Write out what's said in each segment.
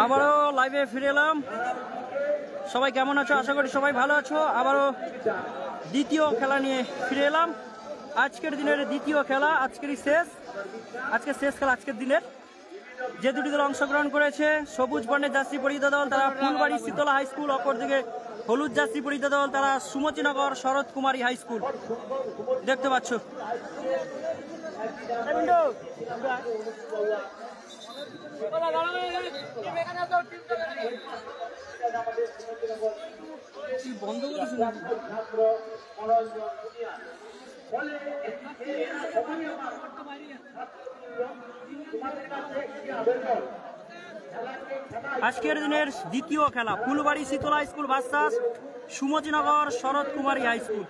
আবারও লাইভে ফিরে এলাম। সবাই কেমন আছো? আশা করি সবাই ভালো আছো। আবারও দ্বিতীয় খেলা নিয়ে ফিরে এলাম। আজকের দিনের দ্বিতীয় খেলা, আজকের শেষ খেলা আজকের দিনের। যে দুটি দল অংশগ্রহণ করেছে, সবুজ বর্ণের জার্সি পরিহিত দল তারা ফুলবাড়ি শীতলা হাই স্কুল, অপরদিকে হলুদ জার্সি পরিহিত দল তারা সুমতিনগর শরৎ কুমারী হাই স্কুল। দেখতে পাচ্ছ বন্ধ করেছিল। আজকের দিনের দ্বিতীয় খেলা Phulbari Shitala school versus Sumatinagar Sarat Kumari high school.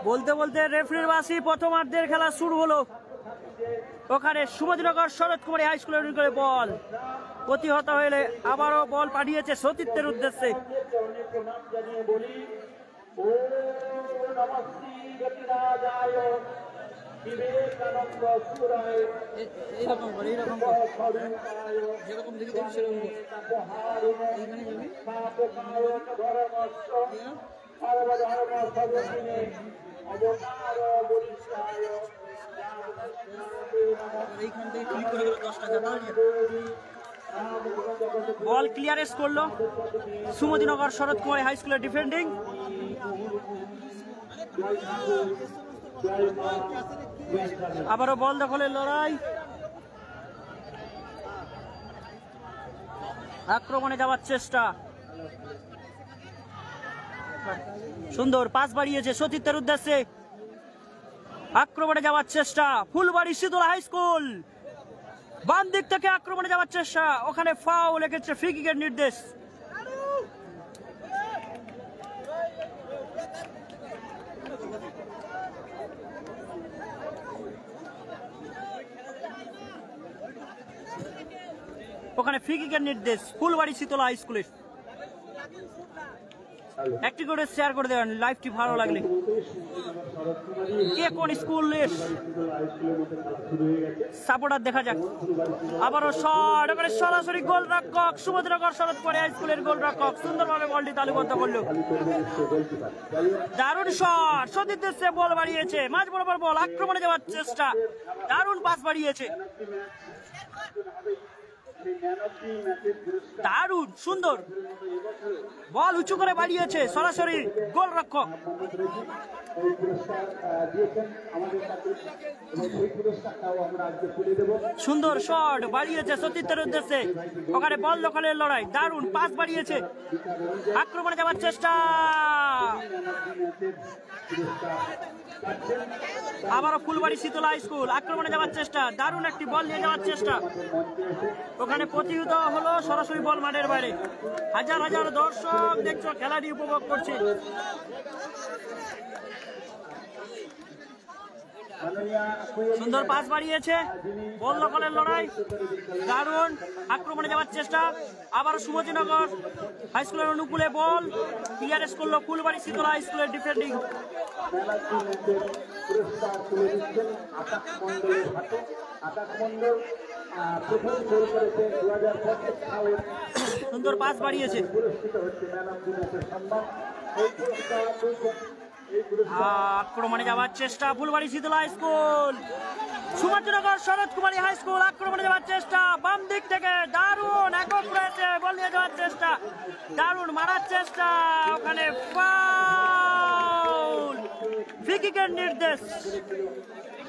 বলতে বলতে রেফারির বাঁশি প্রথমার্ধের খেলা শুরু হলো। ওখানে সুমতিনগর শরৎ কুমারী হাই স্কুলের বল প্রতিহত হলে আবারও বল পাঠিয়েছে সতীর্থের উদ্দেশ্যে। বল ক্লিয়ারেন্স করলো সুমতিনগর শরৎ কুমারী হাই স্কুলের ডিফেন্ডিং। আবারও বল দখলের লড়াই, আক্রমণে যাওয়ার চেষ্টা, সুন্দর পাস বাড়িয়েছে সতীর্থের উদ্দেশ্যে, আক্রমণে যাওয়ার চেষ্টা ফুলবাড়ি শীতলা হাই স্কুল। বাম দিক থেকে আক্রমণে যাওয়ার চেষ্টা, ওখানে ফাউল লেগেছে, ফ্রি কিকের নির্দেশ। ওখানে ফ্রি কিকের নির্দেশ ফুলবাড়ি শীতলা হাই স্কুলের। একটি করে শেয়ার করে দেবেন লাইভটি ভালো লাগলে। কে কোন স্কুলের সাপোর্টার দেখা যাক। আবারও শট, ওখানে সরাসরি গোলরক্ষক সুমতিনগর শরৎ কুমারী হাই স্কুলের গোলরক্ষক সুন্দরভাবে বলটি তালুবদ্ধ করল। দারুণ শট, সতীর্থের সে বল বাড়িয়েছে, মাঝ বরাবর বল, আক্রমণে যাওয়ার চেষ্টা, দারুণ পাস বাড়িয়েছে, দারুণ সুন্দর বল উঁচু করে বাড়িয়েছে সরাসরি গোলরক্ষক। সুন্দর শট বাড়িয়েছে সতীর্থের উদ্দেশ্যে, ওখানে বল দখলের লড়াই, দারুণ পাস বাড়িয়েছে, আক্রমণে যাওয়ার চেষ্টা, আবারও ফুলবাড়ি শীতলা হাই স্কুল আক্রমণে যাওয়ার চেষ্টা, দারুণ একটি বল নিয়ে যাওয়ার চেষ্টা, ওখানে প্রতিহত হলো সরাসরি বল মাঠের বাইরে। হাজার হাজার দর্শক দেখছো খেলাটি উপভোগ করছে। সুন্দর পাস বাড়িয়েছে, বল দখলের লড়াই, দারুণ আক্রমণে যাওয়ার চেষ্টা, আবার সুমতিনগর হাই স্কুলের অনুকূলে বল ক্লিয়ারেন্স করলো ফুলবাড়ি শীতলা হাই স্কুলের ডিফেন্ডিং। সুন্দর পাস বাড়িয়েছে, আক্রমণে যাওয়ার চেষ্টা Phulbari Shitala high school, Sumatinagar Sarat Kumari high school আক্রমণে যাওয়ার চেষ্টা, বাম দিক থেকে দারুণ একক রয়েছে, বল নিয়ে যাওয়ার চেষ্টা, দারুণ মারার চেষ্টা, ওখানে ফাউল, ফ্রি কিকের নির্দেশ।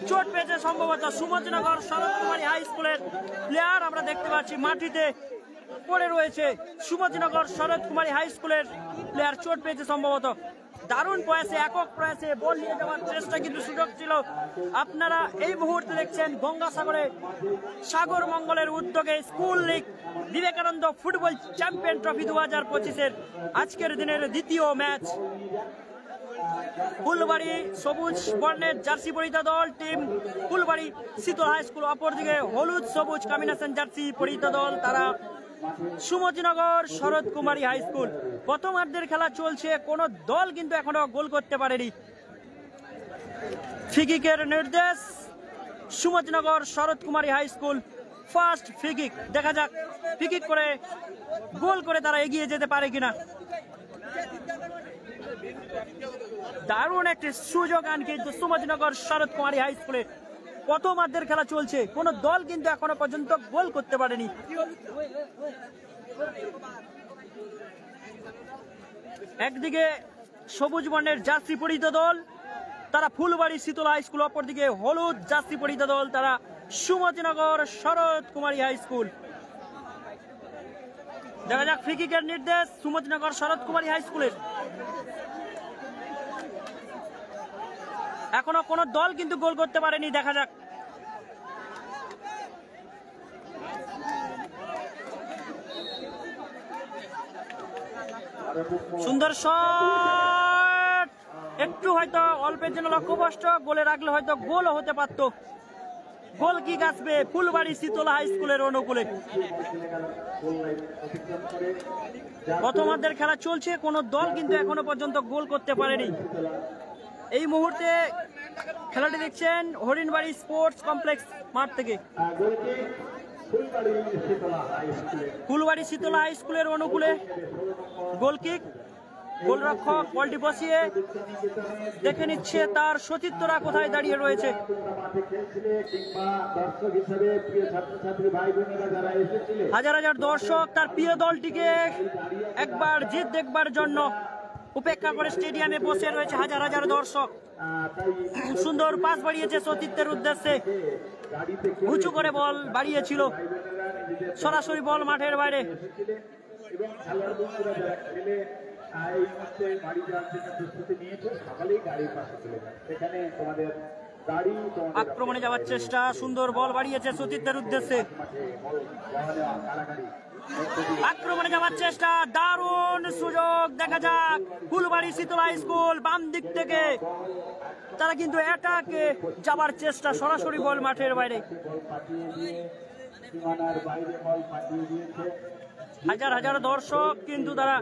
চোট পেয়েছে সম্ভবত সুমতিনগর শরৎ কুমারী হাই স্কুলের প্লেয়ার, আমরা দেখতে পাচ্ছি মাটিতে পড়ে রয়েছে সুমতিনগর শরৎ কুমারী হাই স্কুলের প্লেয়ার, চোট পেয়েছে সম্ভবত। দারুণ প্রয়াসে, একক প্রয়াসে বল নিয়ে যাওয়ার চেষ্টা, কিন্তু সুযোগ ছিল। আপনারা এই মুহূর্তে দেখছেন গঙ্গাসাগরে সাগর মঙ্গলের উদ্যোগে school league Vivekananda football champion trophy 2025-এর আজকের দিনের দ্বিতীয় ম্যাচ। ফুলবাড়ি সবুজ বর্ণের জার্সি পরিহিত দল টিম ফুলবাড়ি শীতল হাই স্কুল, অপরদিকে হলুদ সবুজ কম্বিনেশন জার্সি পরিহিত দল তারা সুমতিনগর শরৎ কুমারী হাই স্কুল। প্রথমার্ধের খেলা চলছে, কোন দল কিন্তু এখনো গোল করতে পারেনি। ফ্রিকিকের নির্দেশ Sumatinagar Sarat Kumari high school. First free kick, দেখা যাক ফ্রিকিক করে গোল করে তারা এগিয়ে যেতে পারে কিনা। দারুণ একটি সুযোগ আন কিন্তু সুমতিনগর শরৎ কুমারী হাই স্কুলে। প্রথমার্ধের খেলা চলছে, কোন দল কিন্তু এখনো পর্যন্ত গোল করতে পারেনি। একদিকে সবুজ বর্ণের জার্সি পরিহিত দল তারা ফুলবাড়ি শীতল হাই স্কুল, অপরদিকে হলুদ জার্সি পরিহিত দল তারা সুমতিনগর শরৎ কুমারী হাই স্কুল। দেখা যাক ফ্রিকিকের নির্দেশ সুমতিনগর শরৎ কুমারী হাই স্কুলের। এখনো কোন দল কিন্তু গোল করতে পারেনি, দেখা যাক। সুন্দর শট, একটু হয়তো অল্পের জন্য লক্ষ্যভ্রষ্ট, গোলে রাখলে হয়তো গোলও হতে পারত। গোল কি আসবে ফুলবাড়ি শীতল হাই স্কুলের অনুকূলে। প্রথমার্ধের খেলা চলছে, কোন দল কিন্তু এখনো পর্যন্ত গোল করতে পারেনি। এই মুহূর্তে খেলাটি দেখছেন হরিণবাড়ি স্পোর্টস কমপ্লেক্স মাঠ থেকে। ফুলবাড়ি শীতলা হাই স্কুলের অনুকূলে গোলকিক, গোলরক্ষক বলটি বসিয়ে দেখে নিচ্ছে তার সতীর্থরা কোথায় দাঁড়িয়ে রয়েছে। হাজার হাজার দর্শক তার প্রিয় দলটিকে একবার জিত দেখবার জন্য উপেক্ষা করে স্টেডিয়ামে বসে রয়েছে হাজার হাজার দর্শক। সুন্দর পাস বাড়িয়েছে সতীর্থের উদ্দেশ্যে, উঁচু করে বল বাড়িয়েছিল, সরাসরি বল মাঠের বাইরে। আক্রমণে যাওয়ার চেষ্টা, সুন্দর বল বাড়িয়েছে সতীর্থের উদ্দেশ্যে, আক্রমণে যাওয়ার চেষ্টা, দারুণ সুযোগ। দেখা যাক ফুলবাড়ি শীতল হাই স্কুল বাম দিক থেকে তারা কিন্তু অ্যাটাকে যাবার চেষ্টা, সরাসরি বল মাঠের বাইরে। হাজার হাজার দর্শক কিন্তু তারা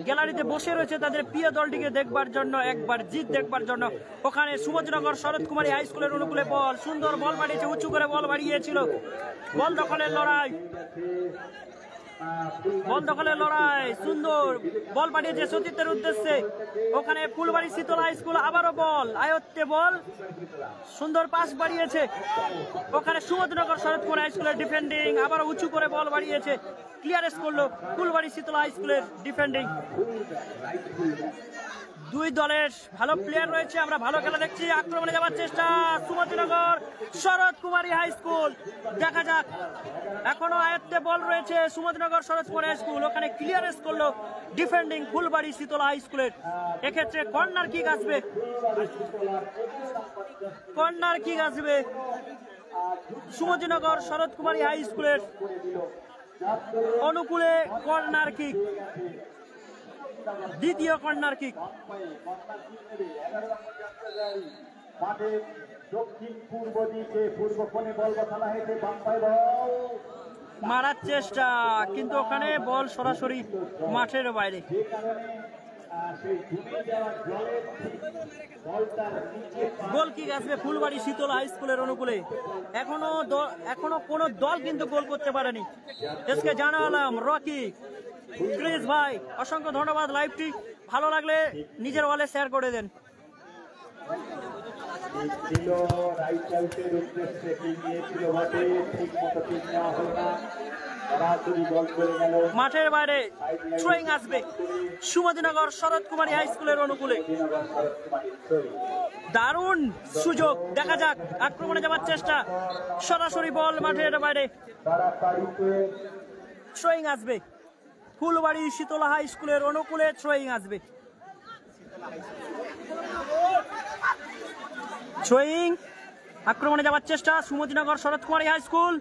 গ্যালারিতে বসে রয়েছে তাদের প্রিয় দলটিকে দেখবার জন্য, একবার জিত দেখবার জন্য। ওখানে সুমতিনগর শরৎ কুমারী হাই স্কুলের অনুকূলে বল, সুন্দর বল বাড়িয়েছে, উঁচু করে বল বাড়িয়েছিল, বল দখলের লড়াই, বল দখলের লড়াই, সুন্দর বল পাঠিয়েছে সতীর্থের উদ্দেশ্যে। ওখানে ফুলবাড়ি শীতল হাই স্কুল আবারও বল আয়ত্তে, বল সুন্দর পাস বাড়িয়েছে। ওখানে সুমতিনগর শরৎ কুমারী হাই স্কুলের ডিফেন্ডিং, আবারও উঁচু করে বল বাড়িয়েছে, ক্লিয়ারেন্স করলো ফুলবাড়ি শীতল হাই স্কুলের ডিফেন্ডিং। দুই দলের ভালো প্লেয়ার রয়েছে, আমরা ভালো খেলা দেখছি। আক্রমণে যাওয়ার চেষ্টা সুমতিনগর শরৎ কুমারী হাই স্কুল, দেখা যাক এখনো আয়ত্তে বল রয়েছে সুমতিনগর শরৎ কুমারী হাই স্কুল। ওখানে ক্লিয়ারেন্স করলো ডিফেন্ডিং ফুলবাড়ি শীতলা হাই স্কুলের। এক্ষেত্রে কর্নার কিক আসবে, কর্নার কিক আসবে সুমতিনগর শরৎ কুমারী হাই স্কুলের অনুকূলে। কর্নার কিক, দ্বিতীয় কর্নার কিক। মারার চেষ্টা, কিন্তু ওখানে বল সরাসরি মাঠের বাইরে। গোল কিক আসবে ফুলবাড়ি শীতল হাই স্কুলের অনুকূলে। এখনো কোন দল কিন্তু গোল করতে পারেনি। এসকে জানালাম রকি ক্রিস ভাই, অসংখ্য ধন্যবাদ। লাইভটি ভালো লাগলে নিজের ওয়ালে শেয়ার করে দেন। মাঠের বাইরে থ্রোয়িং আসবে সুমতিনগর শরৎ কুমারী হাই স্কুলের অনুকূলে। দারুণ সুযোগ, দেখা যাক আক্রমণে যাওয়ার চেষ্টা, সরাসরি বল মাঠের বাইরে। থ্রোয়িং আসবে ফুলবাড়ি শীতলা হাই স্কুলের অনুকূলে, থ্রোয়িং আসবে। থ্রোয়িং, আক্রমণে যাওয়ার চেষ্টা সুমতিনগর শরৎ কুমারী হাই স্কুল।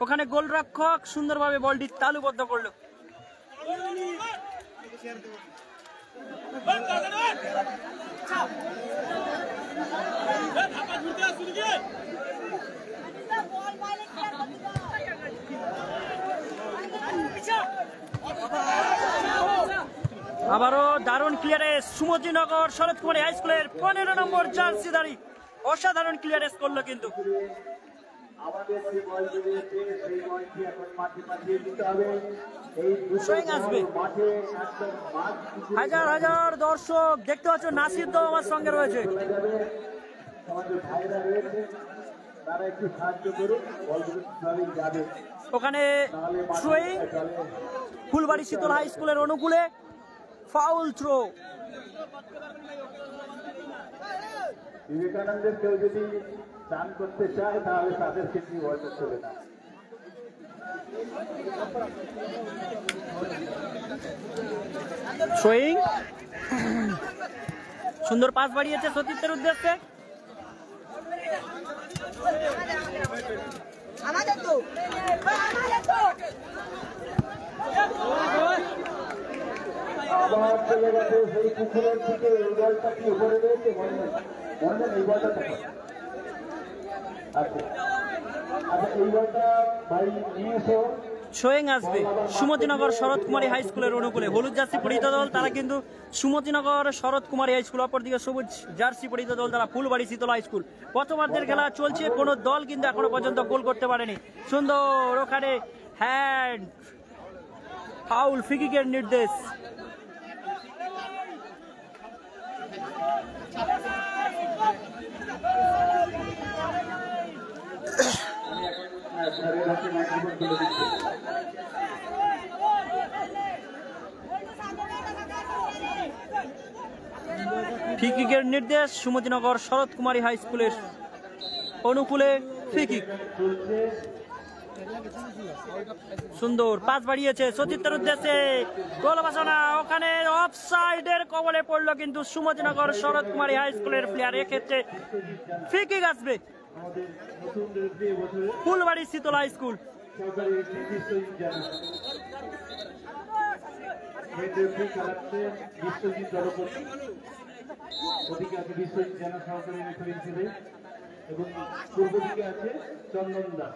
ওখানে গোলরক্ষক সুন্দরভাবে বলটি তালুবদ্ধ করলো। আবারও দারুণ ক্লিয়ারেন্স সুমতিনগর শরৎ কুমারী হাই স্কুলের 15 নম্বর জার্সিধারী অসাধারণ ক্লিয়ারেন্স করলো কিন্তু। হাজার হাজার দর্শক দেখতে পাচ্ছ, নাসির তো আমার সঙ্গে রয়েছে। ওখানে থ্রোয়িং ফুলবাড়ি শীতল হাই স্কুলের অনুকূলে, ফাউল থ্রো। বিবেকানন্দের কেউ যদি দান করতে চায় তাহলে তাদের ক্ষেত্রে বলতে চলে না। থ্রোয়িং, সুন্দর পাস বাড়িয়েছে সতীর্থের উদ্দেশ্যে। আবার চলে গেছে সেই পুকুরের দিকে, এই বলটা কি উপরে রয়েছে মনে এই বলটা দেখো। আচ্ছা এই বলটা ভাই নিয়ে এসো। থ্রোয়িং আসবে সুমতিনগর শরৎ কুমারী হাই স্কুলের অনুকূলে। হলুদ জার্সি পরিহিত দল তারা কিন্তু সুমতিনগর শরৎ কুমারী হাই স্কুল, অপরদিকে সবুজ জার্সি পরিহিত দল তারা ফুলবাড়ি শীতল হাই স্কুল। প্রথমার্ধের খেলা চলছে, কোনো দল কিন্তু এখনো পর্যন্ত গোল করতে পারেনি। সুন্দর ওখানে হ্যান্ড ফাউল, ফ্রি-কিকের নির্দেশ। ফ্রি-কিকের নির্দেশ সুমতিনগর শরৎ কুমারী হাই স্কুলের অনুকূলে। ফ্রি-কিক, সুন্দর পাস বাড়িয়েছে সতীর্থের উদ্দেশ্যে, গোল বাসনা। ওখানে অফসাইডের কবলে পড়লো কিন্তু সুমতিনগর শরৎ কুমারী হাই স্কুলের প্লেয়ার। এক্ষেত্রে ফ্রি-কিক আসবে ফুলবাড়ি শীতল হাই স্কুল। ওদিকে আছে বিশ্বজিৎ জানা সহকারী রেফারি হিসেবে এবং পূর্ব দিকে আছে চন্দন দাস।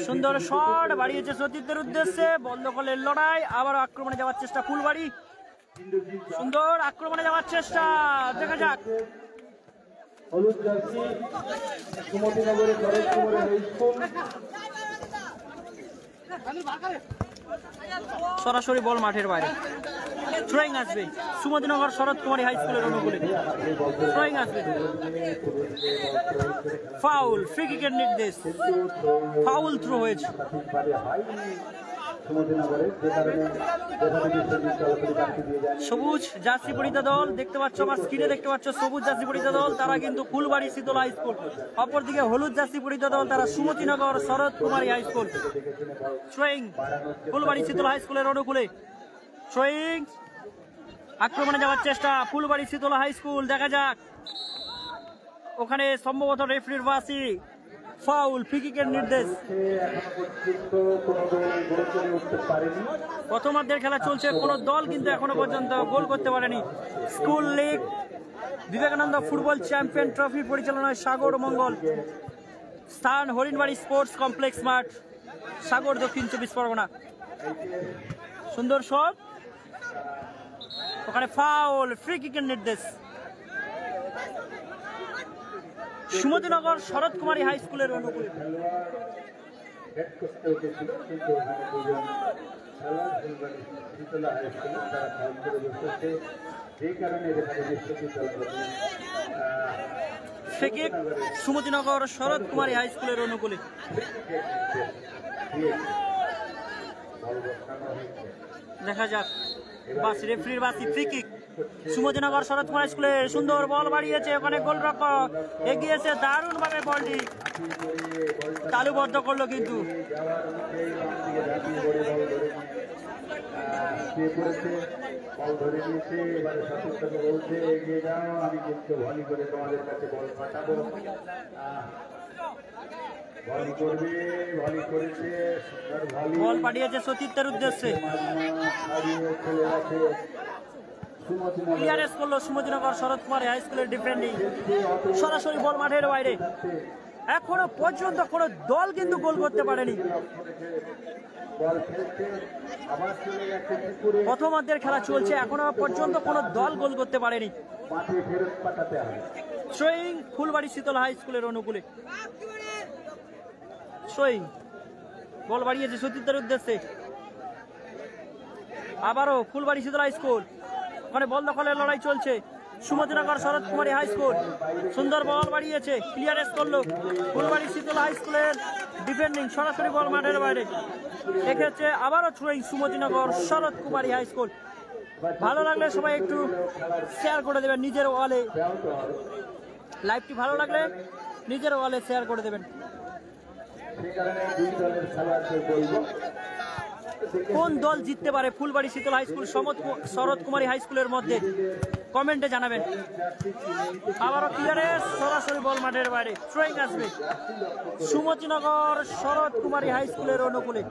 সুন্দর শট বাড়িয়েছে সতীর্থের উদ্দেশ্যে, বন্ধ করলেন লড়াই। আবার আক্রমণে যাওয়ার চেষ্টা ফুলবাড়ি, সুন্দর আক্রমণে যাওয়ার চেষ্টা, দেখা যাক। হলুদ জার্সি সুমতিনগরের শরৎ কুমারী হাই স্কুল। সরাসরি বল মাঠের বাইরে। থ্রোয়িং আসবে সুমতিনগর শরৎ কুমারী হাই স্কুলের অনুকূলে। থ্রোয়িং আসবে, ফাউল, ফ্রি-কিকের নির্দেশ। ফাউল থ্রো হয়েছে। সবুজ জার্সি পরিহিত দল দেখতে পাচ্ছ, আমার স্ক্রিনে দেখতে পাচ্ছ সবুজ জার্সি পরিহিত দল তারা কিন্তু ফুলবাড়ি শীতল হাই স্কুল। অপরদিকে হলুদ জার্সি পরিহিত দল তারা Sumatinagar Sarat Kumari high school. Throwing Phulbari শীতল হাই স্কুলের অনুকূলে। থ্রোয়িং, আক্রমণে যাওয়ার চেষ্টা ফুলবাড়ি শীতল হাই স্কুল, দেখা যাক। ওখানে সম্ভবত রেফারির বাসি, ফাউল, ফ্রি-কিকের নির্দেশ। প্রথমার্ধের খেলা চলছে, কোন দল কিন্তু এখনো পর্যন্ত গোল করতে পারেনি। School league Vivekananda football champion trophy পরিচালনায় সাগর মঙ্গল, স্থান হরিণবাড়ি স্পোর্টস কমপ্লেক্স মাঠ, সাগর, দক্ষিণ 24 পরগনা। সুন্দর শট, ওখানে ফাউল, ফ্রি-কিকের নির্দেশ। সুমতিনগর শরৎ কুমারী হাই স্কুলের অনুকূলে। ফ্রি-কিক সুমতিনগর শরৎ কুমারী হাই স্কুলের অনুকূলে। দেখা যাক, বাস রেফারির বাসি, ফ্রি-কিক সুমতিনগর শরৎ কুমারী স্কুলে। সুন্দর বল বাড়িয়েছে, ওখানে গোলরক্ষক এগিয়েছে, দারুণ ভাবে বলটি তালুবদ্ধ করলো কিন্তু। পিছিয়ে পড়েছে, বল ধরে নিয়েছে, এবারে সতীর্থকে বলছে এগিয়ে যাও, আমি কিন্তু ভলি করে তোমাদের কাছে বল পাঠাবো। ভলি করবে, ভলি করেছে, সুন্দর ভলি, বল পাঠিয়েছে সতীর্থের উদ্দেশ্যে, চলে গেছে। ক্লিয়ারেন্স করলো সুমতিনগর শরৎ কুমার হাই স্কুলের ডিফেন্ডিং, সরাসরি বল মাঠের বাইরে। এখনো পর্যন্ত কোনো দল কিন্তু গোল করতে পারেনি। প্রথমার্ধের খেলা চলছে, এখনো পর্যন্ত কোনো দল গোল করতে পারেনি। থ্রোয়িং ফুলবাড়ি শীতলা হাই স্কুলের অনুকূলে, থ্রোয়িং বল বাড়িয়েছে সতীর্থের উদ্দেশ্যে। আবারও ফুলবাড়ি শীতলা হাই স্কুল, ওখানে বল দখলের লড়াই চলছে। সুমতিনগর শরৎ কুমারী হাই স্কুল সুন্দর বল বাড়িয়েছে, ক্লিয়ারেন্স করলো ফুলবাড়ি শীতলা হাই স্কুলের ডিফেন্ডিং, সরাসরি বল মাঠের বাইরে। এক্ষেত্রে আবারও throwing Sumatinagar Sarat Kumari high school. ভালো লাগলে সবাই একটু শেয়ার করে দেবেন নিজের ওয়ালে, লাইভটি ভালো লাগলে নিজের ওয়ালে শেয়ার করে দেবেন। কোন দল জিততে পারে ফুলবাড়ি শীতল হাই স্কুল শরৎ কুমারী হাই স্কুলের মধ্যে কমেন্টে জানাবেন। আবারও ক্লিয়ারেন্স, সরাসরি বল মাঠের বাইরে। থ্রোয়িং আসবে সুমতিনগর শরৎ কুমারী হাই স্কুলের অনুকূলে।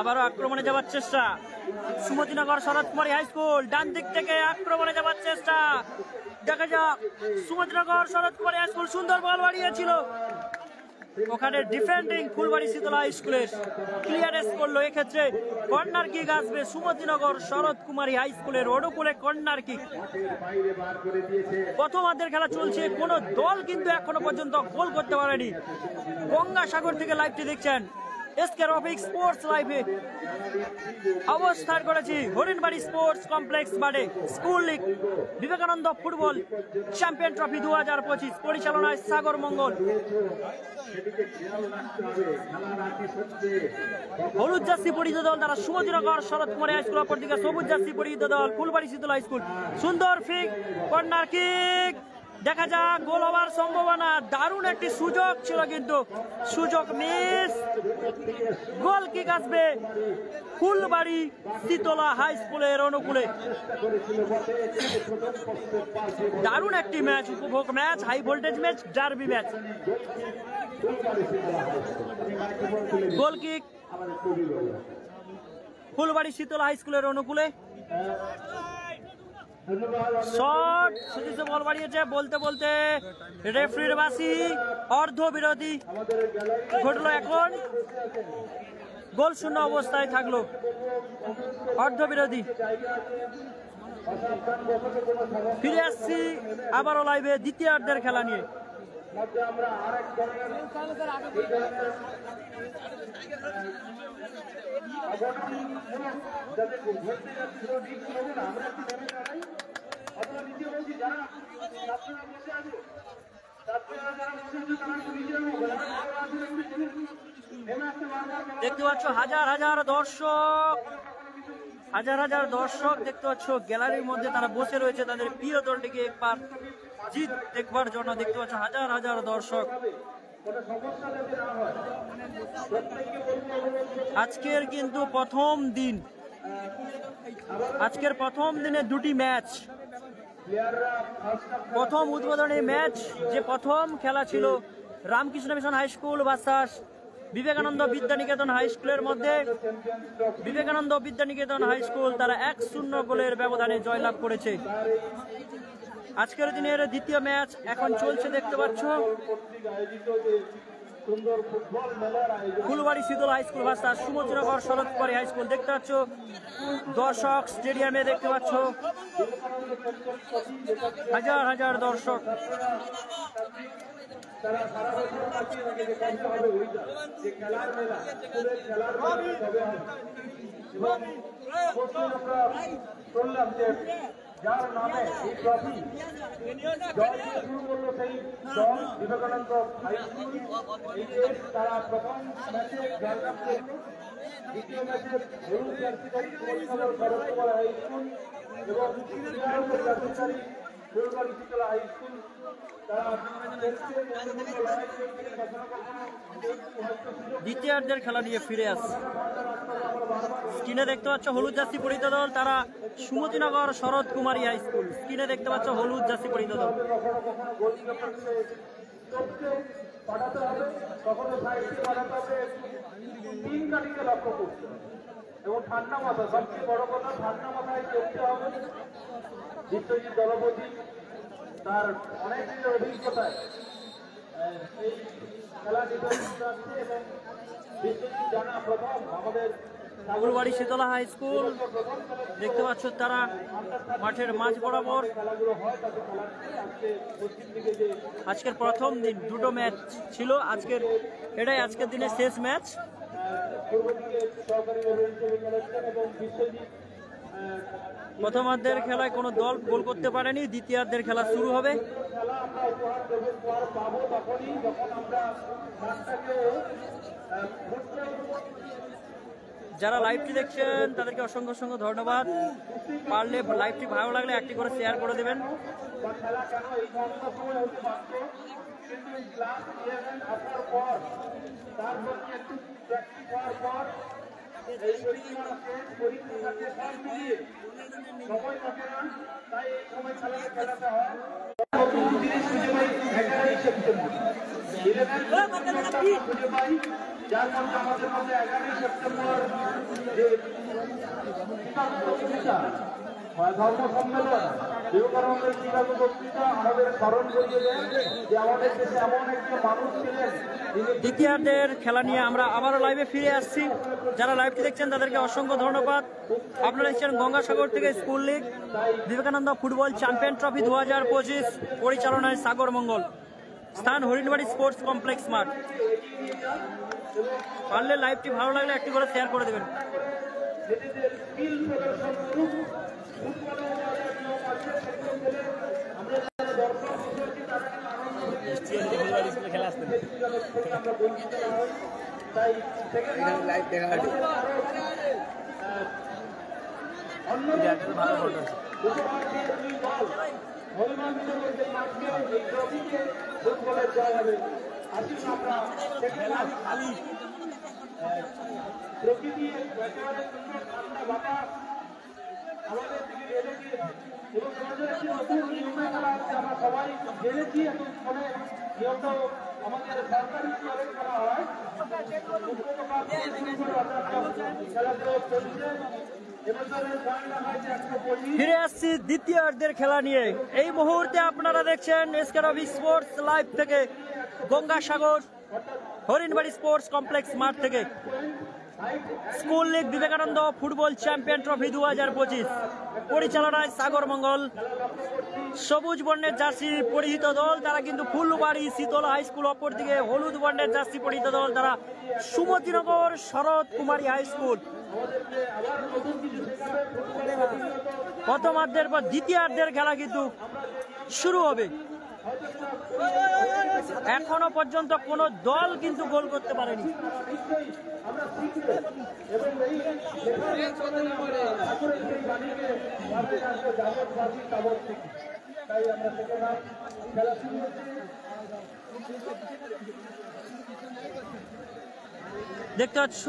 আবারও আক্রমণে যাওয়ার চেষ্টা সুমতিনগর শরৎ কুমারী হাই স্কুল, ডান দিক থেকে আক্রমণে যাওয়ার চেষ্টা। দেখা যাক সুমতিনগর শরৎ কুমারী হাই স্কুল সুন্দর বল বাড়িয়েছিল, ওখানে ডিফেন্ডিং ফুলবাড়ি শীতলা হাই স্কুলের ক্লিয়ারেন্স করলো। এক্ষেত্রে কর্নার কিক আসবে সুমতিনগর শরৎ কুমারী হাই স্কুলের অনুকূলে, কর্নার কিক। প্রথমার্ধের খেলা চলছে, কোনো দল কিন্তু এখনো পর্যন্ত গোল করতে পারেনি। গঙ্গাসাগর থেকে লাইভটি দেখছেন, এসকে রফিক স্পোর্টস লাইভে অবস্থান করেছি হরিণবাড়ি স্পোর্টস কমপ্লেক্স মাঠে। School league Vivekananda football champion trophy 2025 পরিচালনায় সাগর মঙ্গল। হলুদ জার্সি পরিহিত দল তারা সুমতিনগর শরৎ কুমারী হাই স্কুল, অপরদিকে সবুজ জার্সি পরিহিত দল ফুলবাড়ি শীতল হাই স্কুল। সুন্দর ফিক, কর্নার কিক, দেখা যাক গোল হওয়ার সম্ভাবনা। দারুণ একটি সুযোগ ছিল কিন্তু সুযোগ মিস। গোল কিক আসবে ফুলবাড়ি শীতলা হাই স্কুলের অনুকূলে। দারুণ একটি ম্যাচ, উপভোগ match, high voltage match, derby match. Goal kick Phulbari Shitala high স্কুলের অনুকূলে। শট সুদীর্ঘ বল বাড়িয়েছে, বলতে বলতে রেফারির বাসি, অর্ধ বিরতি ঘটলো। এখন গোল শূন্য অবস্থায় থাকলো, অর্ধ বিরতি। ফিরে আসছি আবারও লাইভে দ্বিতীয়ার্ধের খেলা নিয়ে। দেখতে পাচ্ছ হাজার হাজার দর্শক, হাজার হাজার দর্শক দেখতে পাচ্ছ গ্যালারির মধ্যে তারা বসে রয়েছে তাদের প্রিয় দলটিকে একবার জিত দেখবার জন্য। দেখতে পাচ্ছ হাজার হাজার দর্শক। আজকের কিন্তু প্রথম দিন, আজকের প্রথম দিনে দুটি ম্যাচ। প্রথম উদ্বোধনী ম্যাচ যে প্রথম খেলা ছিল Ramakrishna mission high school versus Vivekananda Vidyaniketan high স্কুলের মধ্যে। বিবেকানন্দ বিদ্যানিকেতন হাই স্কুল তারা 1-0 গোলের ব্যবধানে জয়লাভ করেছে। আজকের দিনের দ্বিতীয় ম্যাচ এখন চলছে, দেখতে পাচ্ছ ফুলবাড়ি শীতল high school versus Sumatinagar Sarat Kumari high school. দেখতে পাচ্ছ দর্শক স্টেডিয়ামে, দেখতে পাচ্ছ হাজার হাজার দর্শক। যার নামে এই ট্রফি জয় দিয়ে শুরু করলো সেই দল বিবেকানন্দ হাই স্কুল। এই যে তারা প্রথম ম্যাচে জয়লাভ করলো, দ্বিতীয় ম্যাচে হলুদ জার্সিধারী সুমতিনগর শরৎ কুমার হাই স্কুল এবং জার্সিধারী ফুলবাড়ি শীতলা হাই স্কুল তারা লড়াই করছে, কখনো কখনো দ্বিতীয়ার্ধের খেলা নিয়ে ফিরে আসছে। স্ক্রিনে দেখতে পাচ্ছ হলুদ জার্সি পরিহিত দল, তারা সুমতিনগর শরৎ কুমারী হাই স্কুল। স্ক্রিনে দেখতে পাচ্ছ হলুদ জার্সি পরিহিত দল। কখনো কখনো গোলকিপারকে চোখকে পাঠাতে হবে, কখনো সাইডকে পাঠাতে হবে, তিন কাটিকে লক্ষ্য করতে হবে এবং ঠান্ডা মাথা, সবচেয়ে বড় কথা ঠান্ডা মাথায় চলতে হবে। বিশ্বজিৎ দলপতি তার অনেক দিনের অভিজ্ঞতায় এই খেলা নির্বাচিত আছে এবং বিশ্বজিৎ জানা প্রথম আমাদের ফুলবাড়ি শীতলা হাই স্কুল দেখতে পাচ্ছ, তারা মাঠের মাঝ বরাবর। খেলাগুলো হয় তাতে খেলা আজকে পশ্চিম দিকে যে আজকের প্রথম দিন দুটো ম্যাচ ছিল, এটাই আজকের দিনের শেষ ম্যাচ। পূর্ব দিকে সরকারিভাবে হিসেবে খেলেছেন এবং বিশ্বজিৎ প্রথমার্ধের খেলায় কোনো দল গোল করতে পারেনি, দ্বিতীয়ার্ধের খেলা শুরু হবে। খেলা আমরা উপহার দেবো, উপহার পাবো তখনই যখন আমরা মাঠটাকে যারা লাইভটি দেখছেন তাদেরকে অসংখ্য অসংখ্য ধন্যবাদ। পারলে লাইভটি ভালো লাগলে একটি করে শেয়ার করে দেবেন। বা খেলা কেন এই ঘন্টা সময় হতে পারত, কিন্তু ক্লাস 11 আসার পর তার প্রতি একটু প্র্যাকটিস হওয়ার পর এই পরীক্ষা থাকে সব মিলিয়ে সময় থাকে না, তাই এই সময় খেলাকে খেলাতে হয়। নতুন জিনিস খুঁজে পাই 11ই সেপ্টেম্বর, 11 খুঁজে পাই, যার মধ্যে আমাদের মধ্যে 11ই সেপ্টেম্বর যে প্রতিযোগিতা ধর্ম সম্মেলন, বিবেকানন্দের শিকাগো বক্তৃতা আমাদের স্মরণ করিয়ে দেন যে আমাদের দেশে এমন একজন মানুষ ছিলেন। দ্বিতীয়ার্ধের খেলা নিয়ে আমরা আবারও লাইভে ফিরে আসছি। যারা লাইভটি দেখছেন তাদেরকে অসংখ্য ধন্যবাদ। আপনারা দেখছেন গঙ্গাসাগর থেকে school league Vivekananda football champion trophy 2025 পরিচালনায় সাগর মঙ্গল, স্থান হরিণবাড়ি স্পোর্টস কমপ্লেক্স মাঠ। পারলে লাইভটি ভালো লাগলে একটি করে শেয়ার করে দেবেন। প্রকৃতি একেবারে সুন্দর ঠান্ডা বাতাস আমাদের দিকে এনে দিয়েছে এবং আমাদের একটি নতুন নিয়মে খেলা হচ্ছে। আমরা সবাই জেনেছি এখন ফলে নিয়মটা আমাদের সরকারি স্তরে খেলা হয়, খেলাধুলো চলছে। ফিরে আসছি দ্বিতীয়ার্ধের খেলা নিয়ে। এই মুহূর্তে আপনারা দেখছেন এসকেরবি স্পোর্টস লাইভ থেকে গঙ্গাসাগর হরিণবাড়ি স্পোর্টস কমপ্লেক্স মাঠ থেকে school league Vivekananda football champion trophy 2025 পরিচালনায় সাগর মঙ্গল। সবুজ বর্ণের জার্সি পরিহিত দল তারা কিন্তু ফুলবাড়ি শীতলা হাই স্কুল, অপরদিকে হলুদ বর্ণের জার্সি পরিহিত দল তারা সুমতিনগর শরৎ কুমারী হাই স্কুল। প্রথমার্ধের পর দ্বিতীয়ার্ধের খেলা কিন্তু শুরু হবে। এখনো পর্যন্ত কোনো দল কিন্তু গোল করতে পারেনি। দেখতে পাচ্ছ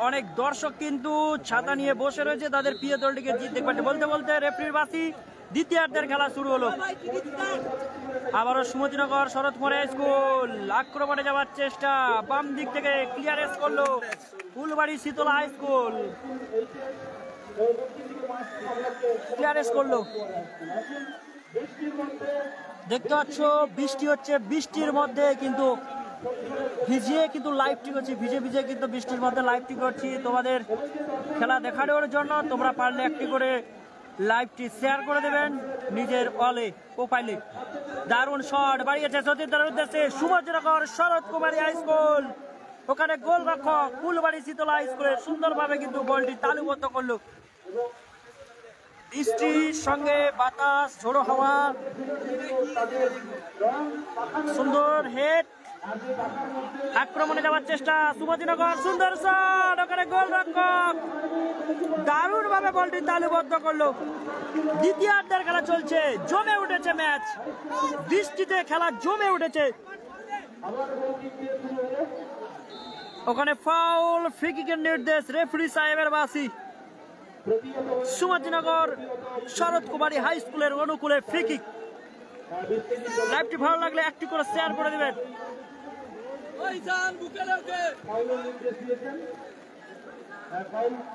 অনেক দর্শক কিন্তু ছাতা নিয়ে বসে রয়েছে তাদের প্রিয় দলটিকে জিততে পারছে। বলতে বলতে রেফারির বাসি দ্বিতীয়ার্ধের খেলা শুরু হলো। আবারও সুমতিনগর শরৎ কুমারী স্কুল আক্রমণে যাওয়ার চেষ্টা, বাম দিক থেকে ক্লিয়ারেন্স করলো Phulbari Shitala high school, clearance করলো। দেখতে পাচ্ছ বৃষ্টি হচ্ছে, বৃষ্টির মধ্যে কিন্তু ভিজিয়ে কিন্তু লাইভটি করছি, ভিজে ভিজে কিন্তু বৃষ্টির মধ্যে লাইভটি করছি তোমাদের খেলা দেখানোর জন্য। তোমরা পারলে একটি করে লাইভটি শেয়ার করে দেবেন নিজের ওয়ালে প্রোফাইলে। দারুণ শট বাড়িয়েছে সতীর্থের উদ্দেশ্যে সুমতিনগর শরৎ কুমারী হাই স্কুল, ওখানে গোলরক্ষক ফুলবাড়ি শীতলা হাই স্কুলের সুন্দরভাবে কিন্তু বলটি তালুবদ্ধ করলো। বৃষ্টির সঙ্গে বাতাস, ঝোড়ো হাওয়া, সুন্দর হেড আক্রমণে যাওয়ার চেষ্টা সুমতিনগর, সুন্দর শট, ওখানে গোলরক্ষক দারুণ ভাবে বলটি তালুবদ্ধ করলো। দ্বিতীয়ার্ধের খেলা চলছে, জমে উঠেছে ম্যাচ, বৃষ্টিতে খেলা জমে উঠেছে। ওখানে ফাউল, ফ্রি কিকের নির্দেশ, রেফারি সাহেবের বাসি। সুমতিনগর শরৎ কুমারী হাই স্কুলের অনুকূলে ফ্রি কিক। লাইভটি ভালো লাগলে একটি করে শেয়ার করে দিবেন।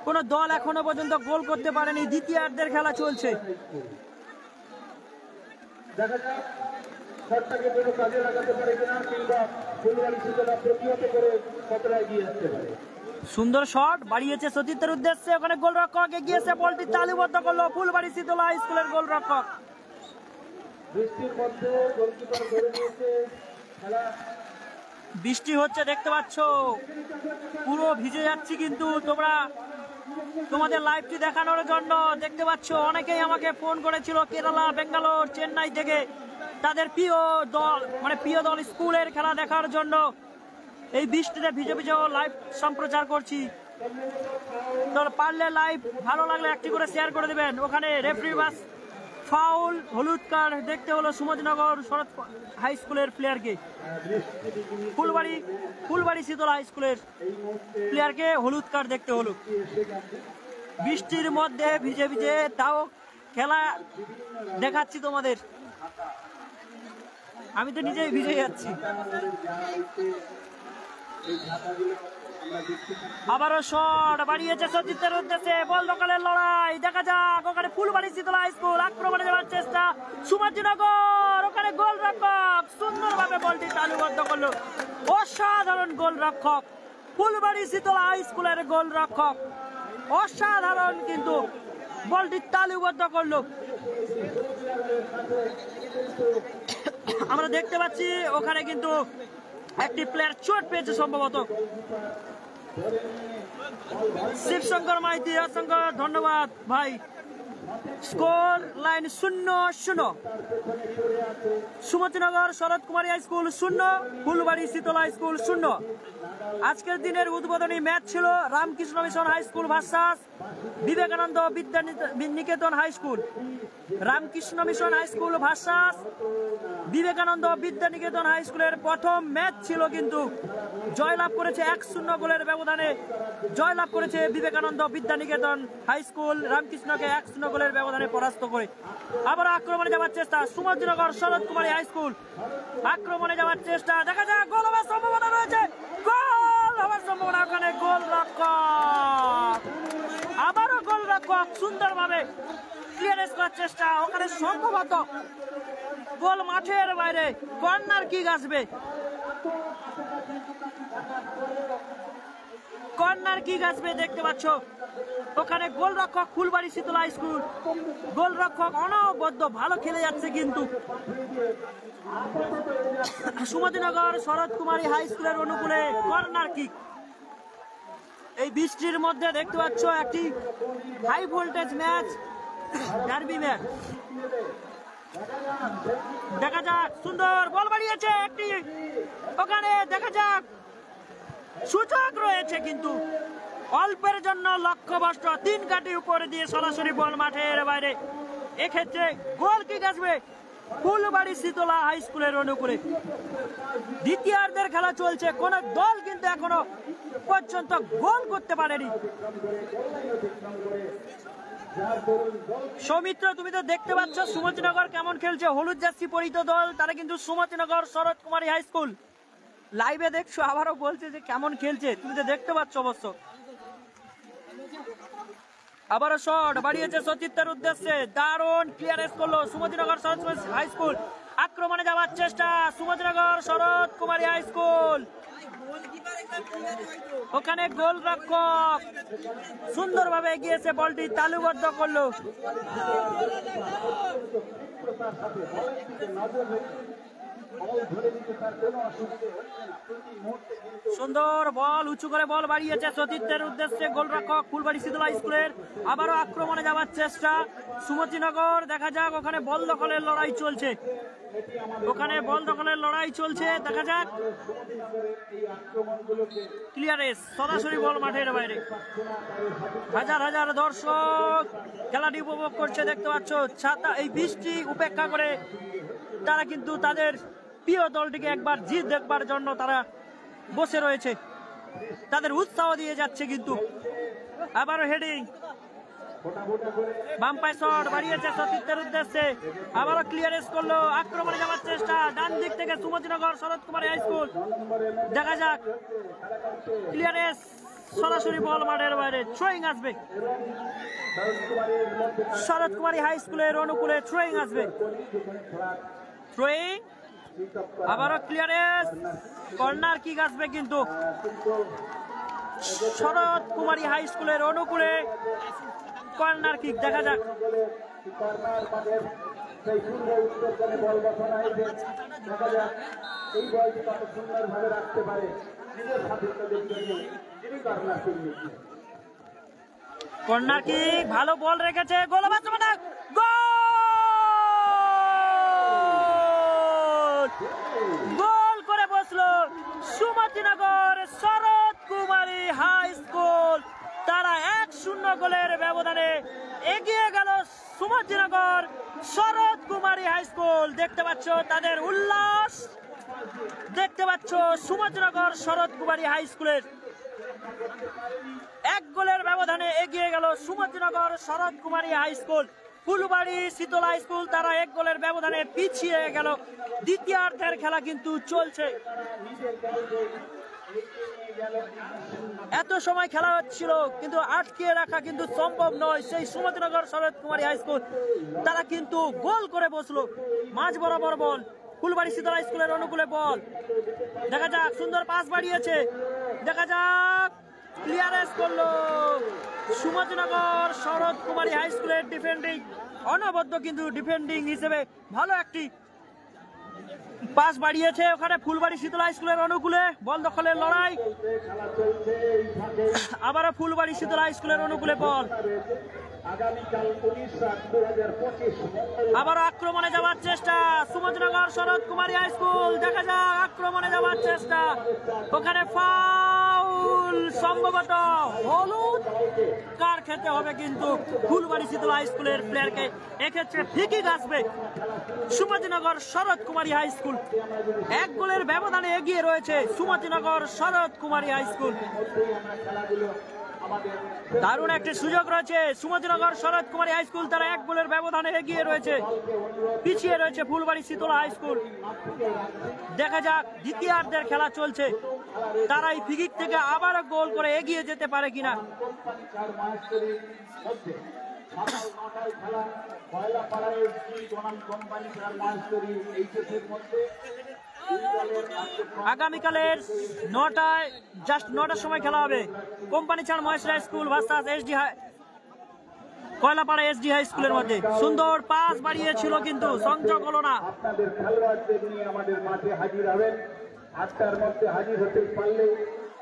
কোন দল এখনো পর্যন্ত গোল করতে পারেনি, দ্বিতীয়ার্ধের খেলা চলছে। সুন্দর শট বাড়িয়েছে সতীর্থের উদ্দেশ্যে, ওখানে গোলরক্ষক এগিয়েছে, বলটি তালুবদ্ধ করলো ফুলবাড়ি শীতলা হাই স্কুলের গোলরক্ষক। বৃষ্টি হচ্ছে দেখতে পাচ্ছ, পুরো ভিজে যাচ্ছি কিন্তু তোমরা তোমাদের লাইভটি দেখানোর জন্য। দেখতে পাচ্ছ অনেকেই আমাকে ফোন করেছিল কেরালা, বেঙ্গালোর, চেন্নাই থেকে, তাদের প্রিয় দল স্কুলের খেলা দেখার জন্য। এই বৃষ্টিতে ভিজে ভিজে লাইভ সম্প্রচার করছি, তো পারলে লাইভ ভালো লাগলে একটি করে শেয়ার করে দিবেন। ওখানে রেফারি বাস ফাউল, হলুদ কার্ড দেখতে হলো সুমতিনগর শরৎ হাই স্কুলের প্লেয়ারকে, ফুলবাড়ি শীতলা হাই স্কুলের প্লেয়ারকে হলুদ কার্ড দেখতে হলো। বৃষ্টির মধ্যে ভিজে ভিজে তাও খেলা দেখাচ্ছি তোমাদের, আমি তো নিজেই ভিজে যাচ্ছি। আবারও শট বাড়িয়েছে সতীর্থের উদ্দেশ্যে, বল দখলের লড়াই, দেখা যাক। ওখানে ফুলবাড়ি শীতলা হাই স্কুল আক্রমণে যাওয়ার চেষ্টা, সুমতিনগর, ওখানে গোলরক্ষক সুন্দরভাবে বলটি তালুবদ্ধ করলো। অসাধারণ গোলরক্ষক, ফুলবাড়ি শীতলা হাই স্কুলের গোলরক্ষক অসাধারণ, কিন্তু বলটি তালুবদ্ধ করলো। আমরা দেখতে পাচ্ছি ওখানে কিন্তু একটি প্লেয়ার চোট পেয়েছে সম্ভবত। শিবশঙ্কর মাইতি, অসংখ্য ধন্যবাদ ভাই। Score line 0-0, Sumatinagar Sarat Kumari high school 0, Phulbari Shitala high school 0। আজকের দিনের উদ্বোধনী ম্যাচ ছিল Ramakrishna mission high school versus Vivekananda Vidya Niketan high school. Ramakrishna mission high school versus Vivekananda Vidya Niketan high স্কুলের প্রথম ম্যাচ ছিল, কিন্তু জয়লাভ করেছে 1-0 গোলের ব্যবধানে জয়লাভ করেছে বিবেকানন্দ বিদ্যা নিকেতন হাই স্কুল, রামকৃষ্ণকে 1-0 গোলের ব্যবধানে পরাস্ত করে। আবার আক্রমণে যাওয়ার চেষ্টা সুমতিনগর শরৎ কুমারী হাই স্কুল, আক্রমণে যাওয়ার চেষ্টা, দেখা যাক গোল হওয়ার সম্ভাবনা রয়েছে, গোল হওয়ার সম্ভাবনা। ওখানে গোলরক্ষক, আবারও গোলরক্ষক সুন্দরভাবে ক্লিয়ারেন্স করার চেষ্টা, ওখানে সম্ভবত গোল মাঠের বাইরে, কর্নার কিক আসবে, কর্নার কিক আসবে দেখতে পাচ্ছ। ওখানে গোলরক্ষক ফুলবাড়ি শীতলা হাই স্কুল, গোলরক্ষক অনবদ্য ভালো খেলে যাচ্ছে, কিন্তু সুমতিনগর শরৎ কুমারী হাই স্কুলের অনুকূলে কর্নার কিক। এই বৃষ্টির মধ্যে দেখতে পাচ্ছ একটি high voltage match, derby match. দেখা যাক, সুন্দর বল বাড়িয়েছে একটি, ওখানে দেখা যাক সুযোগ রয়েছে, কিন্তু অল্পের জন্য লক্ষ্যভ্রষ্ট, 3 কাঠি উপরে দিয়ে সরাসরি বল মাঠের বাইরে। এক্ষেত্রে গোল কিক আসবে ফুলবাড়ি শীতলা হাই স্কুলের অনুকূলে। দ্বিতীয়ার্ধের খেলা চলছে, কোন দল কিন্তু এখনো পর্যন্ত গোল করতে পারেনি। সৌমিত্র, তুমি তো দেখতে পাচ্ছ সুমতিনগর কেমন খেলছে, হলুদ জার্সি পরিহিত দল, তারা কিন্তু সুমতিনগর শরৎ কুমারী হাই স্কুল লাইভে দেখছো, আবারও বলছে যে কেমন খেলছে, তুমি তো দেখতে পাচ্ছ অবশ্য। আবারও শট বাড়িয়েছে সতীর্থের উদ্দেশ্যে, দারুণ ক্লিয়ারেন্স করলো সুমতিনগর শরৎ হাই স্কুল, আক্রমণে যাওয়ার চেষ্টা সুমতিনগর শরৎ কুমারী হাই স্কুল, ওখানে গোলরক্ষক সুন্দরভাবে এগিয়েছে, বলটি তালুবদ্ধ করলো। বল ধরে নিতে তার কোনো অসুবিধা হচ্ছে না। প্রতি মুহূর্তে কিন্তু সুন্দর বল, উঁচু করে বল বাড়িয়েছে সতীর্থের উদ্দেশ্যে গোলরক্ষক ফুলবাড়ি শীতলা স্কুলের। আবারও আক্রমণে যাওয়ার চেষ্টা সুমতিনগর। দেখা যাক, ওখানে বল দখলের লড়াই চলছে, ওখানে বল দখলের লড়াই চলছে। দেখা যাক, এই আক্রমণগুলোকে ক্লিয়ারেন্স, সরাসরি বল মাঠের বাইরে। হাজার হাজার দর্শক খেলাটি উপভোগ করছে, দেখতে পাচ্ছ। ছাতা এই বৃষ্টি উপেক্ষা করে তারা কিন্তু তাদের প্রিয় দলটিকে একবার জিত দেখবার জন্য তারা বসে রয়েছে, তাদের উৎসাহ দিয়ে যাচ্ছে। কিন্তু আবারও হেডিং, বাম পায়ে শট বাড়িয়েছে সতীর্থের উদ্দেশ্যে। আবারও ক্লিয়ারেন্স করলো, আক্রমণে যাওয়ার চেষ্টা ডান দিক থেকে সুমতিনগর শরৎ কুমারী হাই স্কুল। দেখা যাক, ক্লিয়ারেন্স, সরাসরি বল মাঠের বাইরে। থ্রোয়িং আসবে শরৎ কুমারী হাই স্কুলের অনুকূলে, থ্রোয়িং আসবে। থ্রোয়িং, আবারও ক্লিয়ারেন্স, কর্নার কিক আসবে কিন্তু শরৎ কুমারী হাই স্কুলের অনুকূলে কর্নার কিক। দেখা যাক, কর্নার মাঠের সেই সুন্দর উত্তরখানে বল বসানো হয়েছে। দেখা যাক এই বলটি কত সুন্দরভাবে রাখতে পারে নিজের স্বাধীনতাদের জন্য যিনি কর্নার কিক নিচ্ছেন। কর্নার কিক, ভালো বল রেখেছে, গোল বাঁচাবে না, গোল করে বসলো সুমতিনগর শরৎ কুমারী হাই স্কুল। তারা 1-0 গোলের ব্যবধানে এগিয়ে গেল সুমতিনগর শরৎ কুমারী হাই স্কুল। দেখতে পাচ্ছ তাদের উল্লাস, দেখতে পাচ্ছ সুমতিনগর শরৎ কুমারী হাই স্কুলের 1 গোলের ব্যবধানে এগিয়ে গেল Sumatinagar Sarat Kumari high school. Phulbari Shitala school তারা 1 গোলের ব্যবধানে পিছিয়ে গেল। দ্বিতীয়ার্ধের খেলা কিন্তু চলছে। এত সময় খেলা হচ্ছিল কিন্তু আটকে রাখা কিন্তু সম্ভব নয় সেই সুমতিনগর শরৎ কুমারী হাই স্কুল। তারা কিন্তু গোল করে বসলো। মাঝ বরাবর বল, ফুলবাড়ি শীতলা স্কুলের অনুকূলে বল। দেখা যাক, সুন্দর পাস বাড়িয়েছে, দেখা যাক, ক্লিয়ারেন্স করলো সুমতিনগর শরৎ কুমারী হাই স্কুলের ডিফেন্ডিং, অনবদ্য কিন্তু ডিফেন্ডিং হিসেবে ভালো একটি পাস বাড়িয়েছে। ওখানে ফুলবাড়ি শীতলা স্কুলের অনুকূলে বল দখলের লড়াই। আবারও ফুলবাড়ি শীতলা স্কুলের অনুকূলে বল। আবারও আক্রমণে যাওয়ার চেষ্টা সুমতিনগর শরৎ কুমারী হাই স্কুল। দেখা যাক, আক্রমণে যাওয়ার চেষ্টা, ওখানে ফাউল, সম্ভবত হলুদ কার খেতে হবে কিন্তু ফুলবাড়ি শীতলা হাই স্কুলের প্লেয়ারকে। এক্ষেত্রে ফ্রি আসবে সুমতিনগর শরৎ কুমারী হাই স্কুল। 1 গোলের ব্যবধানে এগিয়ে রয়েছে সুমতিনগর শরৎ কুমারী হাই স্কুল। দারুণ একটি সুযোগ রয়েছে সুমতিনগর শরৎ কুমারী হাই স্কুল, তারা 1 গোলের ব্যবধানে এগিয়ে রয়েছে, পিছিয়ে রয়েছে ফুলবাড়ি শীতলা হাই স্কুল। দেখা যাক, দ্বিতীয়ার্ধের খেলা চলছে, তারা এই ফ্রি থেকে আবারও গোল করে এগিয়ে যেতে পারে কিনা। আগামীকালের 9টায়, জাস্ট 9টার সময় খেলা হবে কোম্পানি ছাড় Maheshra school versus SD Koylapara SD high স্কুলের মধ্যে। সুন্দর পাস বাড়িয়েছিল কিন্তু সংযোগ হলো না। আপনাদের খেলোয়াড়দের নিয়ে আমাদের মাঠে হাজির হবেন। 8টার মধ্যে হাজির হতে পারলে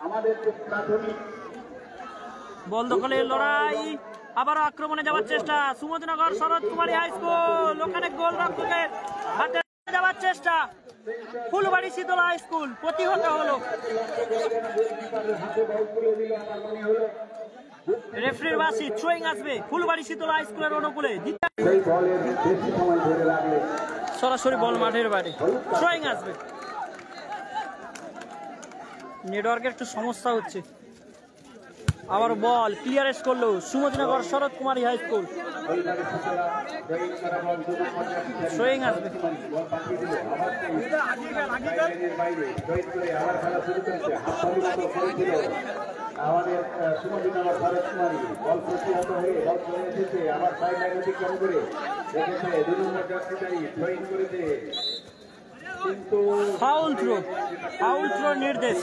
আমাদের যে প্রাথমিক বল দখলের লড়াই। আবারও আক্রমণে যাওয়ার চেষ্টা সুমতিনগর শরৎ কুমারী হাই স্কুল। ওখানে গোলরক্ষকের হাতে যাওয়ার চেষ্টা ফুলবাড়ি শীতলা হাই স্কুল, প্রতিহত হলো। রেফারির বাসি, থ্রোয়িং আসবে ফুলবাড়ি শীতলা হাই স্কুলের অনুকূলে। সরাসরি বল মাঠের বাইরে, থ্রোয়িং আসবে। নেটওয়ার্কের একটু সমস্যা হচ্ছে। আবার বল ক্লিয়ারেন্স করলো Sumatinagar Sarat Kumari high school. Throwing আসবে। আমাদের সুমতিনগর শরৎ কুমারী বল প্রতিহত হয়ে বল চলে এসেছে, আবার সাইড লাইন অতিক্রম করে দেখেছে 2 নম্বর জার্সিধারী থ্রোয়িং করেছে, কিন্তু ফাউল থ্রো, ফাউল থ্রো নির্দেশ।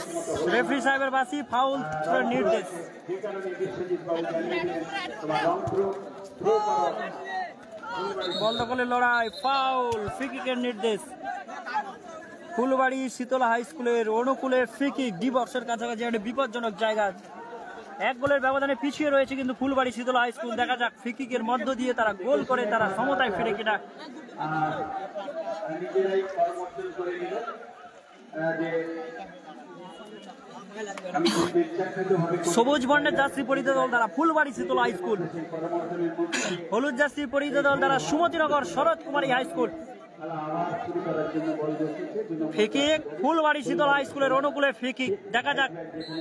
রেফারি সাহেবের বাসি, ফাউল থ্রো নির্দেশ। যে কারণে বিশ্বজিৎ বাবু জানিয়েছেন তোমার রং থ্রো বল দখলের লড়াই, ফাউল, ফ্রি কিকের নির্দেশ। ফুলবাড়ি শীতলা হাই স্কুলের অনুকূলে ফ্রি কিক ডি বক্সের কাছাকাছি একটা বিপজ্জনক জায়গা, 1 গোলের ব্যবধানে পিছিয়ে রয়েছে কিন্তু ফুলবাড়ি শীতলা হাই স্কুল। দেখা যাক ফ্রি কিকের মধ্য দিয়ে তারা গোল করে তারা সমতায় ফিরে কিনা। সবুজ বর্ণের জার্সি পরিহিত দল দ্বারা ফুলবাড়ি শীতলা হাই স্কুল, হলুদ জার্সি পরিহিত দল দ্বারা Sumatinagar Sarat Kumari high school. Free kick Phulbari Shitala high স্কুলের অনুকূলে ফ্রি কিক। দেখা যাক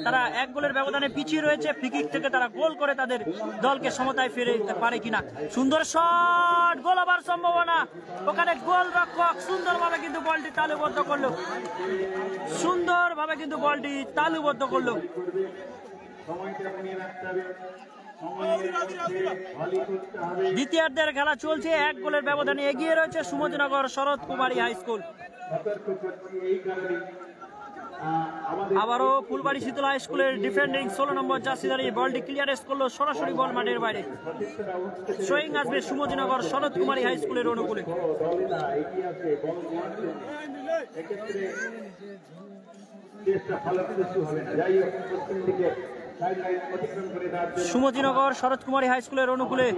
তারা 1 গোলের ব্যবধানে পিছিয়ে রয়েছে, ফ্রি কিক থেকে তারা গোল করে তাদের দলকে সমতায় ফিরে দিতে পারে কিনা। সুন্দর শট, গোল হবার সম্ভাবনা। ওখানে গোল রক্ষক সুন্দরভাবে কিন্তু বলটি তালুবদ্ধ করলো, সুন্দরভাবে কিন্তু বলটি তালুবদ্ধ করলো। দ্বিতীয়ার্ধের খেলা চলছে, 1 গোলের ব্যবধানে এগিয়ে রয়েছে সুমতিনগর শরৎ কুমারী হাই স্কুল। আবারও ফুলবাড়ি শীতলা হাই স্কুলের ডিফেন্ডিং 16 নম্বর জার্সিধারী বলটি ক্লিয়ারেন্স করলো, সরাসরি বল মাঠের বাইরে। থ্রোয়িং আসবে সুমতিনগর শরৎ কুমারী হাই স্কুলের অনুকূলে। সুমতিনগর শরৎ কুমারী হাই স্কুলের অনুকূলে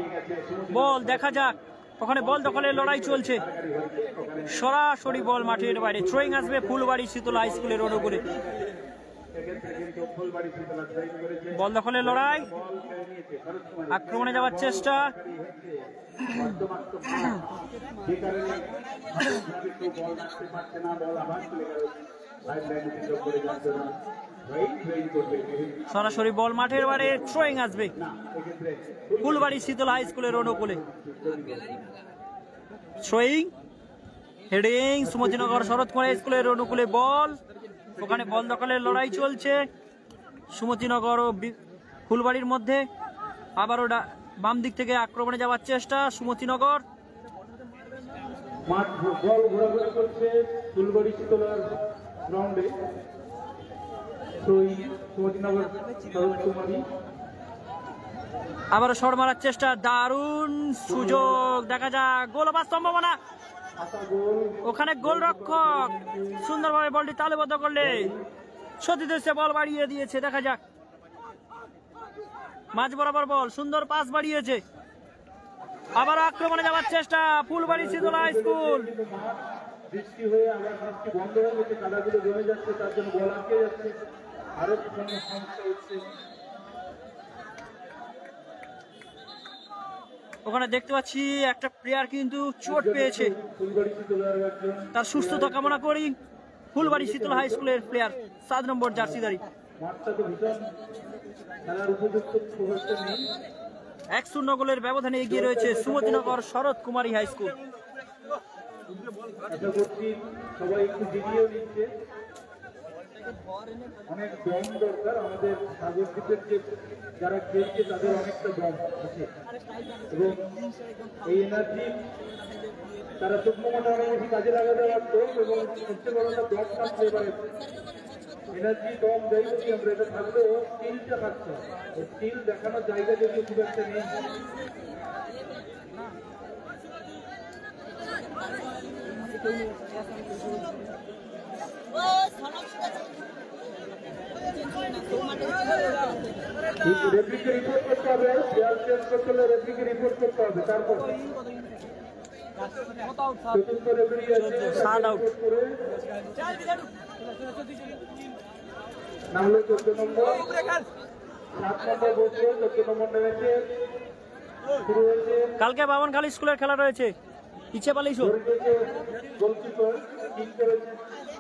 বল, দেখা যাক ওখানে বল দখলের লড়াই চলছে, সরাসরি বল মাঠের বাইরে। থ্রোয়িং আসবে ফুলবাড়ি শীতলা হাই স্কুলের অনুকূলে। বল দখলের লড়াই, আক্রমণে যাওয়ার চেষ্টা। সরাসরি বল মাঠের বাইরে, থ্রোয়িং আসবে ফুলবাড়ি শীতলা হাই স্কুলের অনুকূলে। Throwing, heading Sumatinagar Sarat Kumari high স্কুলের অনুকূলে বল, ওখানে বল দখলের লড়াই চলছে সুমতিনগর ও ফুলবাড়ির মধ্যে। আবারও বাম দিক থেকে আক্রমণে যাওয়ার চেষ্টা সুমতিনগর। ফুলবাড়ি শীতলার গ্রাউন্ডে আবারও শট মারার চেষ্টা, দারুণ সুযোগ, দেখা যাক গোল হবার সম্ভাবনা। ওখানে গোল রক্ষক সুন্দরভাবে বলটি তালুবদ্ধ করলে সতীশ বল বাড়িয়ে দিয়েছে। দেখা যাক মাঝ বরাবর বল, সুন্দর পাস বাড়িয়েছে। আবার আক্রমণে যাওয়ার চেষ্টা ফুলবাড়ি শীতলা হাই স্কুল। বৃষ্টি হয়ে আবার বৃষ্টি বন্ধ হয়ে গেছে, কাদাগুলো জমে যাচ্ছে, তার জন্য বল আটকে যাচ্ছে, আরো সমস্যা হচ্ছে। ওখানে দেখতে পাচ্ছি একটা প্লেয়ার কিন্তু চোট পেয়েছে, তার সুস্থতা কামনা করি। ফুলবাড়ি শীতলা হাই স্কুলের প্লেয়ার 7 নম্বর জার্সিধারী। 1-0 গোলের ব্যবধানে এগিয়ে রয়েছে সুমতিনগর শরৎ কুমারী হাই স্কুল। আশা করছি সবাই একটু ভিডিও নিচ্ছে, অনেক দম দরকার আমাদের সাগরদ্বীপের যে যারা খেলছে তাদের অনেকটা দম আছে এবং এই এনার্জি তারা সূক্ষ্মটা অনেক বেশি কাজে লাগাতে পারতো এবং সবচেয়ে বড় দম থাকতে এবারে এনার্জি দম দেয় বলছি আমরা, এটা থাকলেও স্টিলটা থাকছে, স্টিল দেখানোর জায়গা যদি খুব একটা নেই। রেফ্রিকে রিপোর্ট করতে হবে, প্লেয়ার চেঞ্জ করতে হলে রেফ্রিকে রিপোর্ট করতে হবে। তারপর চতুর্থ রেফ্রি আছে, নাহলে 14 নম্বর 7 নম্বর বসে 14 নম্বর নেমেছে, শুরু হয়েছে। কালকে বামনখালী স্কুলের খেলা রয়েছে, ইচ্ছে পালিয়েছো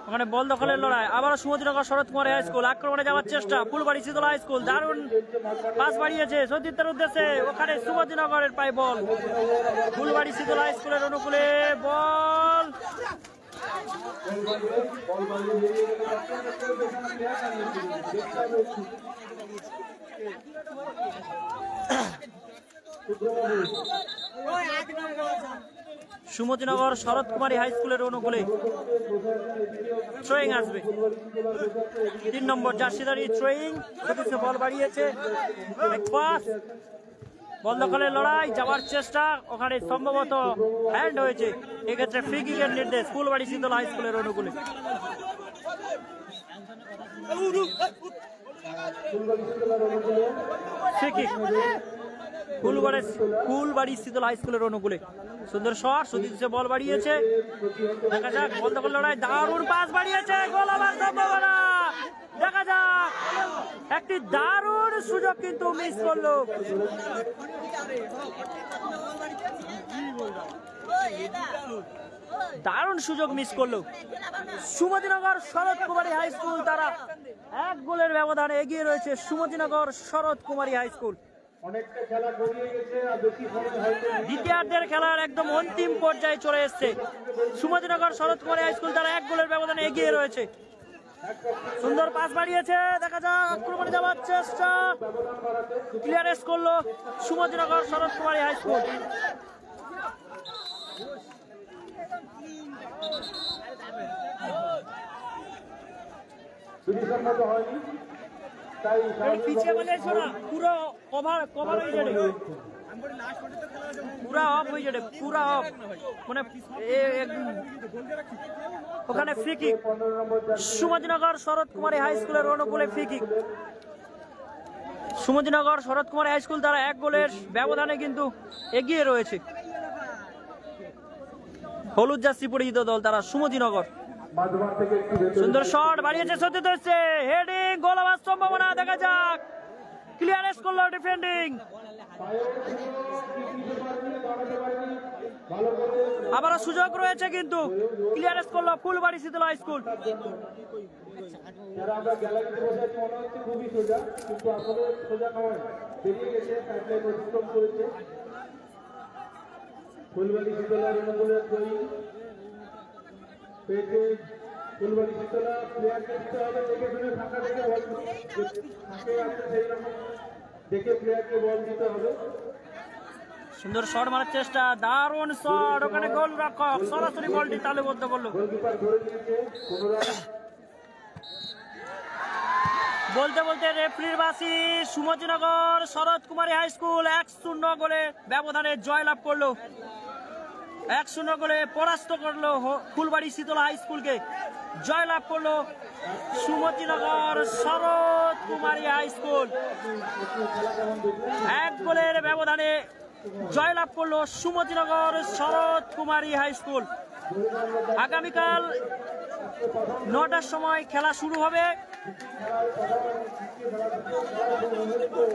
ওখানে বল দখলের লড়াই। আবার সুমতিনগর শরৎ কুমারী হাই স্কুল আক্রমণে যাওয়ার চেষ্টা, ফুলবাড়ি শীতলা হাই স্কুল দারুণ পাস বাড়িয়েছে সতীর্থের উদ্দেশ্যে, ওখানে সুমতিনগরের পায় বল। ফুলবাড়ি শীতলা হাই স্কুলের অনুকূলে বল, সুমতিনগর শরৎ কুমারী হাই স্কুলের অনুকূলে থ্রোয়িং আসবে 3 নম্বর জার্সিধারী থ্রোয়িং, বল বাড়িয়েছে, পাস বল দখলের লড়াই, যাওয়ার চেষ্টা, ওখানে সম্ভবত হ্যান্ড হয়েছে, এক্ষেত্রে ফ্রি কিকের নির্দেশ ফুলবাড়ি শীতলা হাই স্কুলের অনুকূলে। Free kick Phulbari Shitala high স্কুলের অনুকূলে। সুন্দর শট, সুদীপ বল বাড়িয়েছে, দেখা যাক বল দখল লড়াই, দারুণ পাস বাড়িয়েছে, গোল হবার সম্ভাবনা, দেখা যাক একটি দারুণ সুযোগ কিন্তু মিস করলো। দারুণ সুযোগ মিস করলো সুমতিনগর শরৎ কুমারী হাই স্কুল, তারা 1 গোলের ব্যবধানে এগিয়ে রয়েছে সুমতিনগর শরৎ কুমারী হাই স্কুল। দ্বিতীয়ার্ধের খেলার একদম অন্তিম পর্যায়ে চলে এসছে, সুমতিনগর শরৎ কুমারী হাই স্কুল তারা 1 গোলের ব্যবধানে এগিয়ে রয়েছে। সুন্দর পাস বাড়িয়েছে, দেখা যাক আক্রমণে যাওয়ার চেষ্টা, ক্লিয়ারেন্স করলো সুমতিনগর শরৎ কুমারী হাই স্কুল। পিছিয়ে বলে পুরো কভার হয়ে যাবে, পুরা অফ হয়ে যাবে, পুরা অফ, মানে ওখানে free kick Sumatinagar Sarat Kumari high স্কুলের অনুকূলে free kick. Sumatinagar Sarat Kumari high school তারা 1 গোলের ব্যবধানে কিন্তু এগিয়ে রয়েছে। হলুদ জার্সি পরিহিত দল তারা সুমতিনগর। সুন্দর শট বাড়িয়েছে, সত্যি হচ্ছে হেডিং, গোল হওয়ার সম্ভাবনা, দেখা যাক ক্লিয়ারেন্স করলো ডিফেন্ডিং, আবারও সুযোগ রয়েছে কিন্তু ক্লিয়ারেন্স করলো ফুলবাড়ি শীতলা হাই স্কুল। ফুলবাড়ি শীতলার অনুকূলে ফুলবাড়ি শীতলা প্লেয়ারকে দিতে হবে, দেখে শুনে ফাঁকা দেখে বল ফাঁকে আছে সেই রকম দেখে প্লেয়ারকে বল দিতে হবে। সুন্দর শট মারার চেষ্টা, দারুণ শট, ওখানে গোল রক্ষক সরাসরি বলটি তালুবদ্ধ করলো। গোলকিপার ধরে নিয়েছে বলতে বলতে রেফারির বাসি, সুমতিনগর শরৎ কুমারী হাই স্কুল 1-0 গোলে ব্যবধানে জয়লাভ করলো, 1-0 গোলে পরাস্ত করলো ফুলবাড়ি শীতলা হাই স্কুলকে, জয়লাভ করলো সুমতিনগর শরৎ কুমারী হাই স্কুল, 1 গোলের ব্যবধানে জয়লাভ করলো সুমতিনগর শরৎ কুমারী হাই স্কুল। আগামীকাল 9টার সময় খেলা শুরু হবে।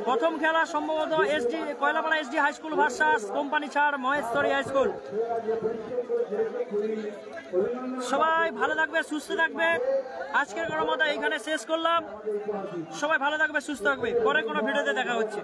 প্রথম খেলা সম্ভবত Koylapara SD high school versus company ছাড় মহেশ্বরী হাই স্কুল। সবাই ভালো থাকবে, সুস্থ থাকবে, আজকের কোনো মতো এইখানে শেষ করলাম। সবাই ভালো থাকবে, সুস্থ থাকবে, পরে কোনো ভিডিওতে দেখা হচ্ছে।